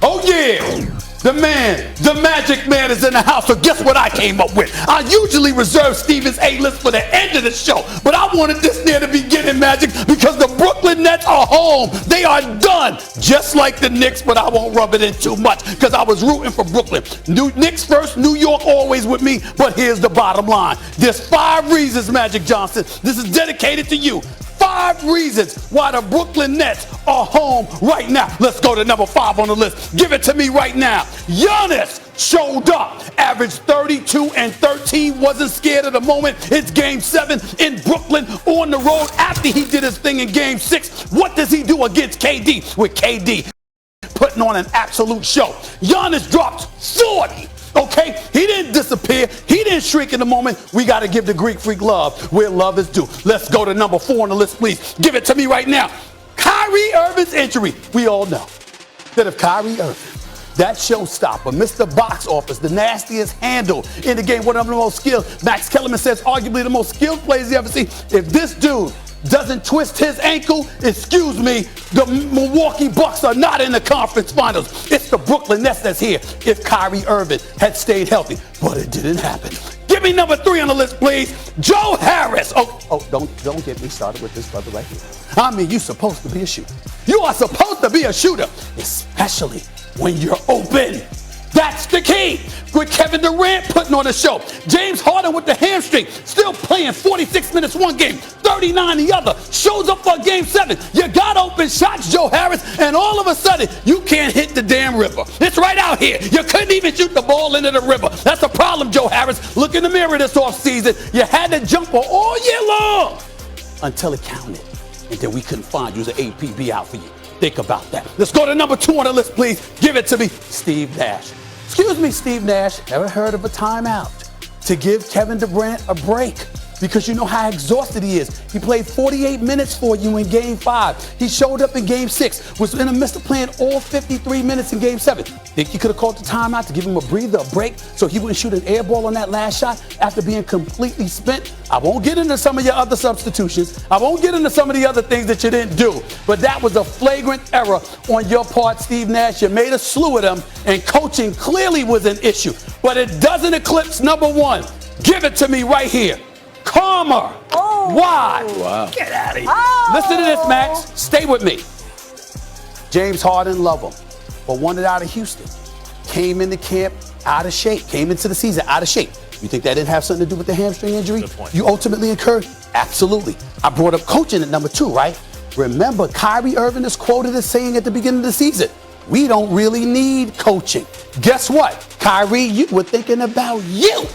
Oh, yeah. The man, the magic man is in the house, so guess what I came up with? I usually reserve Steven's A-list for the end of the show, but I wanted this near the beginning, Magic, because the Brooklyn Nets are home. They are done, just like the Knicks, but I won't rub it in too much because I was rooting for Brooklyn. Knicks first, New York always with me, but here's the bottom line. There's 5 reasons, Magic Johnson. This is dedicated to you. 5 reasons why the Brooklyn Nets are home right now. Let's go to number 5 on the list. Give it to me right now. Giannis showed up, averaged 32 and 13, wasn't scared of the moment. It's game 7 in Brooklyn on the road after he did his thing in game 6. What does he do against KD? With KD putting on an absolute show. Giannis dropped 40. Okay, he didn't disappear. He didn't shrink in the moment. We got to give the Greek Freak love where love is due. Let's go to number 4 on the list, please. Give it to me right now. Kyrie Irving's injury. We all know that if Kyrie Irving, that showstopper, Mr. Box Office, the nastiest handle in the game, one of the most skilled, Max Kellerman says arguably the most skilled players you ever see. If this dude doesn't twist his ankle, excuse me, the Milwaukee Bucks are not in the conference finals. It's the Brooklyn Nets that's here if Kyrie Irving had stayed healthy, but it didn't happen. Give me number 3 on the list, please. Joe Harris. Don't get me started with this brother right here. I mean, you're supposed to be a shooter. You are supposed to be a shooter, especially when you're open. That's the key. With Kevin Durant putting on a show. James Harden with the hamstring, still playing 46 minutes one game, 39 the other. Shows up for game 7. You got open shots, Joe Harris, and all of a sudden, you can't hit the damn river. It's right out here. You couldn't even shoot the ball into the river. That's the problem, Joe Harris. Look in the mirror this offseason. You had the jumper all year long until it counted. And then we couldn't find you as an APB out for you. Think about that. Let's go to number 2 on the list, please. Give it to me, Steve Nash. Excuse me, Steve Nash, ever heard of a timeout to give Kevin Durant a break? Because you know how exhausted he is. He played 48 minutes for you in game 5. He showed up in game 6, was in the midst of playing all 53 minutes in game 7. Think you could have called the timeout to give him a breather, a break, so he wouldn't shoot an air ball on that last shot after being completely spent? I won't get into some of your other substitutions. I won't get into some of the other things that you didn't do. But that was a flagrant error on your part, Steve Nash. You made a slew of them, and coaching clearly was an issue. But it doesn't eclipse number 1. Give it to me right here. Karma. Oh. Why? Wow. Get out of here. Oh. Listen to this, Max. Stay with me. James Harden, love him, but wanted out of Houston. Came into camp out of shape. Came into the season out of shape. You think that didn't have something to do with the hamstring injury? Good point. You ultimately incurred? Absolutely. I brought up coaching at number 2, right? Remember, Kyrie Irving is quoted as saying at the beginning of the season, we don't really need coaching. Guess what? Kyrie, you were thinking about you.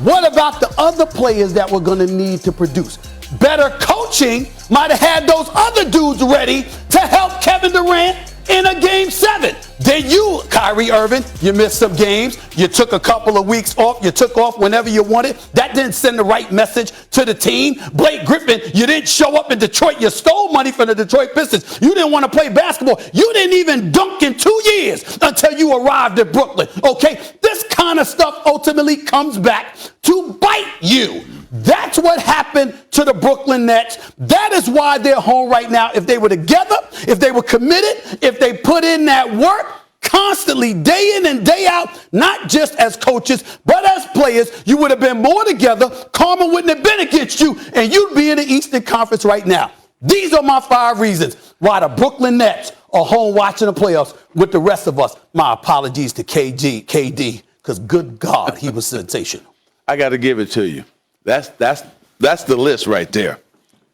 What about the other players that we're going to need to produce? Better coaching might have had those other dudes ready to help Kevin Durant in a game 7. Then you, Kyrie Irving, you missed some games. You took a couple of weeks off. You took off whenever you wanted. That didn't send the right message to the team. Blake Griffin, you didn't show up in Detroit. You stole money from the Detroit Pistons. You didn't want to play basketball. You didn't even dunk in 2 years until you arrived at Brooklyn. Okay? This kind of stuff ultimately comes back to bite you. That's what happened to the Brooklyn Nets. That is why they're home right now. If they were together, if they were committed, if they put in that work constantly, day in and day out, not just as coaches, but as players, you would have been more together. Karma wouldn't have been against you, and you'd be in the Eastern Conference right now. These are my 5 reasons why the Brooklyn Nets are home watching the playoffs with the rest of us. My apologies to KD, because good God, he was sensational. I got to give it to you. That's the list right there.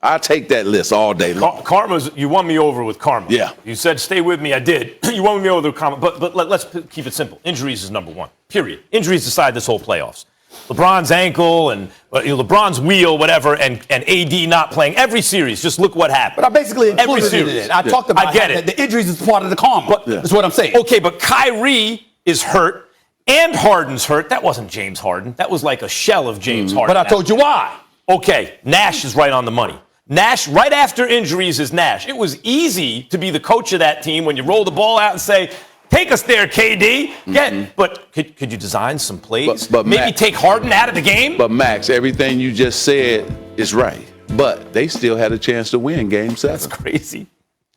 I take that list all day long. Karma's, you won me over with karma. Yeah. You said stay with me. I did. You won me over with karma. But let's keep it simple. Injuries is number 1. Period. Injuries decide this whole playoffs. LeBron's ankle and LeBron's wheel, whatever, and AD not playing every series. Just look what happened. But I basically included it in it. I talked about I get it. The injuries is part of the karma. That's what I'm saying. Okay, but Kyrie is hurt. And Harden's hurt. That wasn't James Harden. That was like a shell of James Harden. But I told you why. Okay, Nash is right on the money. Nash, right after injuries, is Nash. It was easy to be the coach of that team when you roll the ball out and say, take us there, KD. But could you design some plays? But maybe Max, take Harden out of the game? But Max, everything you just said is right. But they still had a chance to win game 7. That's crazy.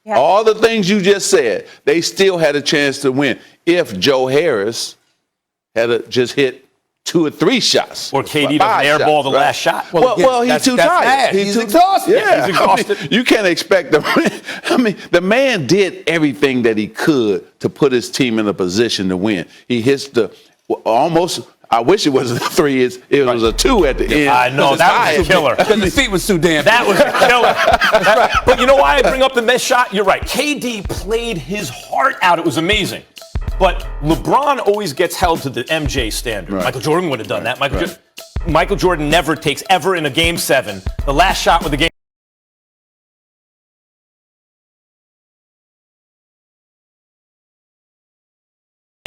Yep. All the things you just said, they still had a chance to win. if Joe Harris had just hit 2 or 3 shots. Or KD doesn't airball the last shot. Well, he's too tired. He's exhausted. Yeah, he's exhausted. I mean, you can't expect him. I mean, the man did everything that he could to put his team in a position to win. He hits almost. I wish it was a 3. It was a 2 at the end. I know, that was a killer. Because the feet was too damn big. That was a killer. But you know why I bring up the missed shot? You're right. KD played his heart out. It was amazing. But LeBron always gets held to the MJ standard. Right. Michael Jordan would have done that. Michael Jordan never takes, ever in a Game 7, the last shot with the game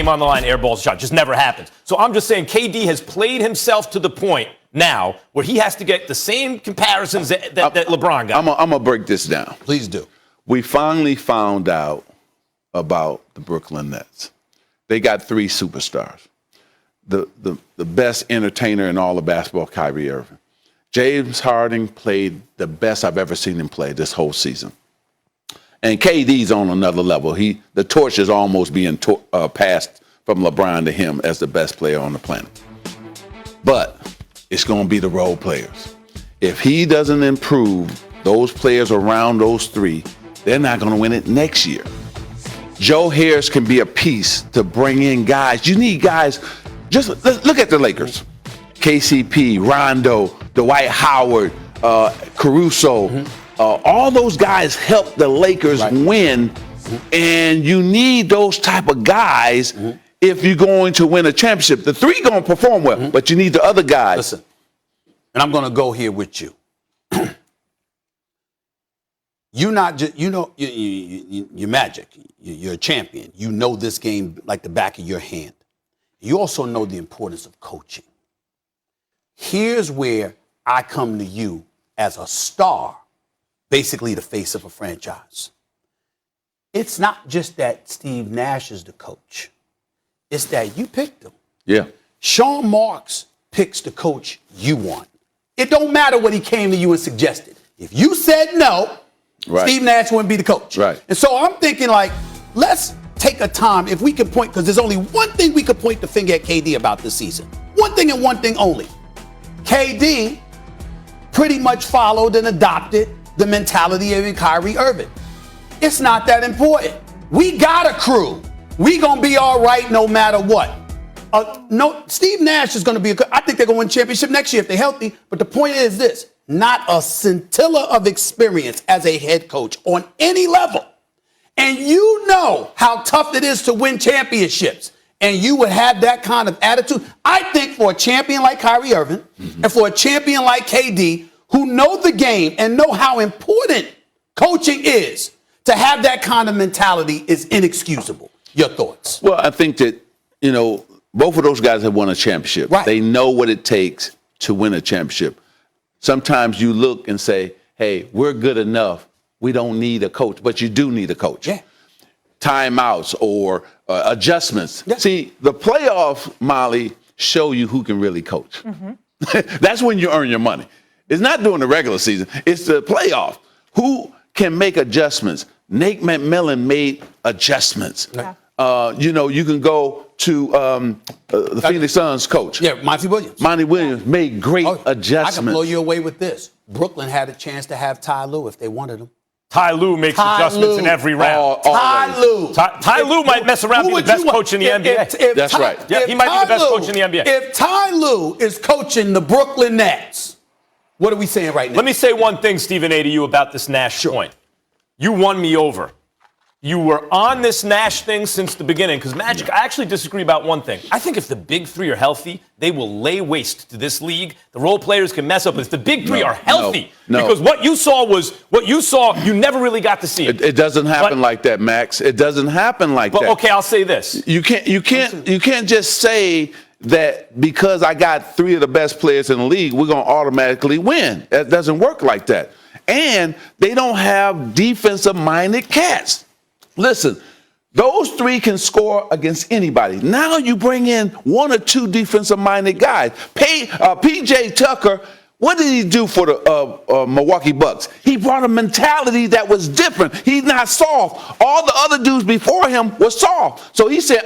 on the line, airballs shot. Just never happens. So I'm just saying KD has played himself to the point now where he has to get the same comparisons that LeBron got. I'm going to break this down. Please do. We finally found out about the Brooklyn Nets. They got 3 superstars. The best entertainer in all of basketball, Kyrie Irving. James Harden played the best I've ever seen him play this whole season. And KD's on another level. The torch is almost being passed from LeBron to him as the best player on the planet. But it's going to be the role players. If he doesn't improve those players around those 3, they're not going to win it next year. Joe Harris can be a piece to bring in guys. You need guys. Just look at the Lakers. KCP, Rondo, Dwight Howard, Caruso. All those guys help the Lakers win. And you need those type of guys if you're going to win a championship. The 3 going to perform well, but you need the other guys. Listen, and I'm going to go here with you. You're not just, you're Magic. You're a champion. You know this game like the back of your hand. You also know the importance of coaching. Here's where I come to you as a star, basically the face of a franchise. It's not just that Steve Nash is the coach. It's that you picked him. Yeah. Sean Marks picks the coach you want. It don't matter what he came to you and suggested. If you said no, Steve Nash wouldn't be the coach. Right. And so I'm thinking, like, let's take a time, if we can point, because there's only one thing we could point the finger at KD about this season. One thing and one thing only. KD pretty much followed and adopted the mentality of Kyrie Irving. It's not that important. We got a crew. We gonna be all right no matter what. No, Steve Nash is gonna be. I think they're gonna win a championship next year if they're healthy. But the point is this: not a scintilla of experience as a head coach on any level. And you know how tough it is to win championships. And you would have that kind of attitude. I think for a champion like Kyrie Irving and for a champion like KD, who know the game and know how important coaching is, to have that kind of mentality is inexcusable. Your thoughts? Well, I think that, both of those guys have won a championship. Right. They know what it takes to win a championship. Sometimes you look and say, hey, we're good enough. We don't need a coach, but you do need a coach. Yeah. Timeouts or adjustments. Yeah. See, the playoffs, Molly, show you who can really coach. That's when you earn your money. It's not during the regular season. It's the playoff. Who can make adjustments? Nate McMillan made adjustments. Yeah. You can go to the Phoenix Suns coach. Yeah, Monty Williams. Monty Williams made great adjustments. I can blow you away with this. Brooklyn had a chance to have Ty Lue if they wanted him. Ty Lue makes adjustments in every round. Ty Lue. Ty Lue might mess around and be the best coach in the NBA. That's right. Yeah, he might be the best coach in the NBA. If Ty Lue is coaching the Brooklyn Nets, what are we saying right now? Let me say one thing, Stephen A., to you about this Nash point. You won me over. You were on this Nash thing since the beginning, because Magic, I actually disagree about one thing. I think if the big 3 are healthy, they will lay waste to this league. The role players can mess up, but if the big 3 are healthy, because what you saw, you never really got to see it. It doesn't happen like that, Max. It doesn't happen like that. But okay, I'll say this. You can't just say that because I got 3 of the best players in the league, we're going to automatically win. It doesn't work like that. And they don't have defensive-minded cats. Listen, those 3 can score against anybody. Now you bring in 1 or 2 defensive-minded guys. PJ Tucker What did he do for the Milwaukee Bucks? He brought a mentality that was different. He's not soft. All the other dudes before him were soft. So he said,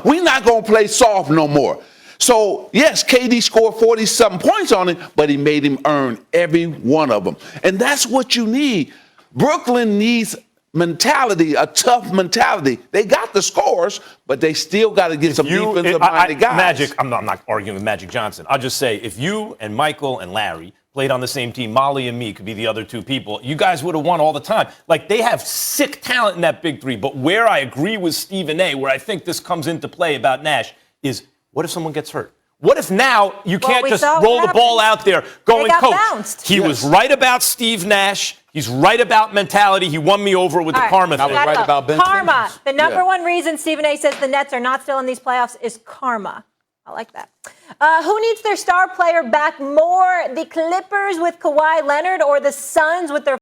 we're not going to play soft no more. So, yes, KD scored 40-something points on him, but he made him earn every one of them. And that's what you need. Brooklyn needs mentality, a tough mentality. They got the scores, but they still got to get some defensive-minded guys. Magic, I'm not arguing with Magic Johnson. I'll just say, if you and Michael and Larry played on the same team, Molly and me could be the other two people, you guys would have won all the time. Like, they have sick talent in that big three. But where I agree with Stephen A., where I think this comes into play about Nash, is what if someone gets hurt? What if now you can't just roll the ball out there going, coach? Bounced. He was right about Steve Nash. He's right about mentality. He won me over with the karma thing. Right about Ben karma. Simmons. The number one reason Stephen A. says the Nets are not still in these playoffs is karma. I like that. Who needs their star player back more? The Clippers with Kawhi Leonard or the Suns with their